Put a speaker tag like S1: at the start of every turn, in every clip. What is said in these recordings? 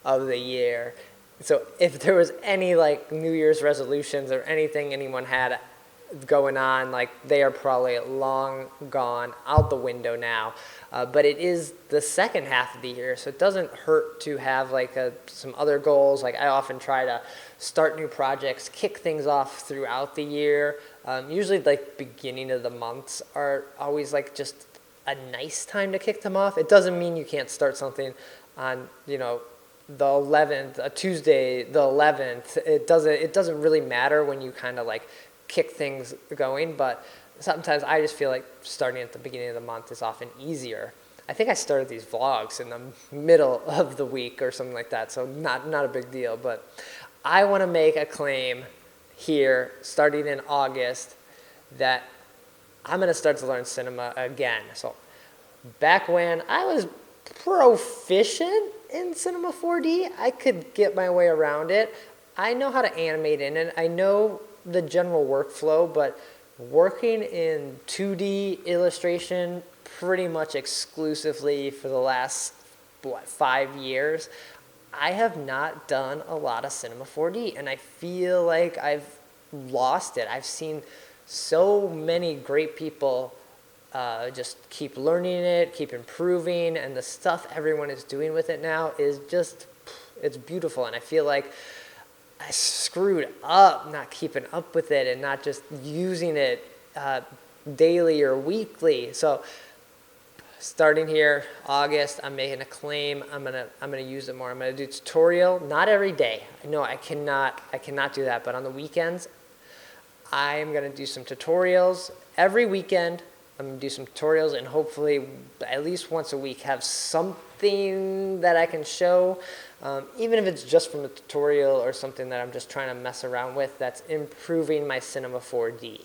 S1: of the year. So if there was any like New Year's resolutions or anything anyone had going on, like they are probably long gone out the window now. But it is the second half of the year, so it doesn't hurt to have like some other goals. Like I often try to start new projects, kick things off throughout the year. Usually like beginning of the months are always like just a nice time to kick them off. It doesn't mean you can't start something on, you know, the 11th, a Tuesday, the 11th. It doesn't really matter when you kind of like kick things going, but sometimes I just feel like starting at the beginning of the month is often easier. I think I started these vlogs in the middle of the week or something like that, so not a big deal, but I want to make a claim here starting in August that I'm going to start to learn cinema again. So back when I was proficient in Cinema 4D, I could get my way around it. I know how to animate in it. I know the general workflow, but working in 2D illustration pretty much exclusively for the last, 5 years, I have not done a lot of Cinema 4D, and I feel like I've lost it. I've seen so many great people just keep learning it, keep improving, and the stuff everyone is doing with it now is just, it's beautiful, and I feel like I screwed up not keeping up with it and not just using it daily or weekly. So starting here, August, I'm making a claim. I'm gonna use it more. I'm gonna do tutorial, not every day. I know I cannot do that, but on the weekends, I'm gonna do some tutorials. Every weekend, I'm gonna do some tutorials and hopefully at least once a week have something that I can show. Even if it's just from a tutorial or something that I'm just trying to mess around with that's improving my Cinema 4D.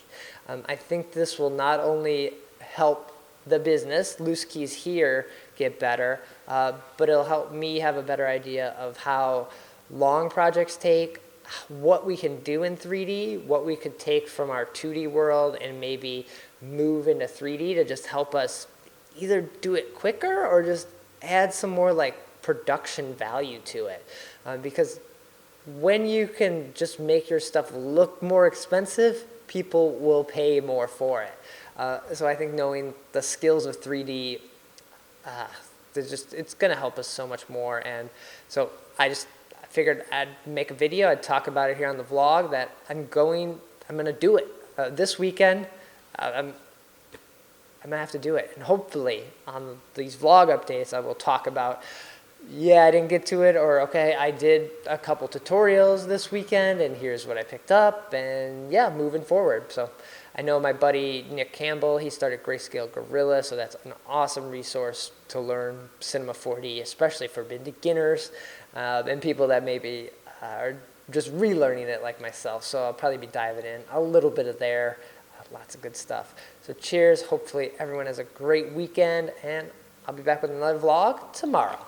S1: I think this will not only help the business, Loose Keys here, get better, but it'll help me have a better idea of how long projects take, what we can do in 3D, what we could take from our 2D world and maybe move into 3D to just help us either do it quicker or just add some more like production value to it, because when you can just make your stuff look more expensive, people will pay more for it. So I think knowing the skills of 3D, it's going to help us so much more. And so I figured I'd make a video, I'd talk about it here on the vlog, that I'm going to do it this weekend. I'm going to have to do it, and hopefully on these vlog updates I will talk about, yeah, I didn't get to it, or okay, I did a couple tutorials this weekend and here's what I picked up, and yeah, moving forward. So I know my buddy Nick Campbell, he started Grayscale Gorilla, so that's an awesome resource to learn Cinema 4D, especially for beginners and people that maybe are just relearning it like myself. So I'll probably be diving in a little bit of there, lots of good stuff. So cheers, hopefully everyone has a great weekend, and I'll be back with another vlog tomorrow.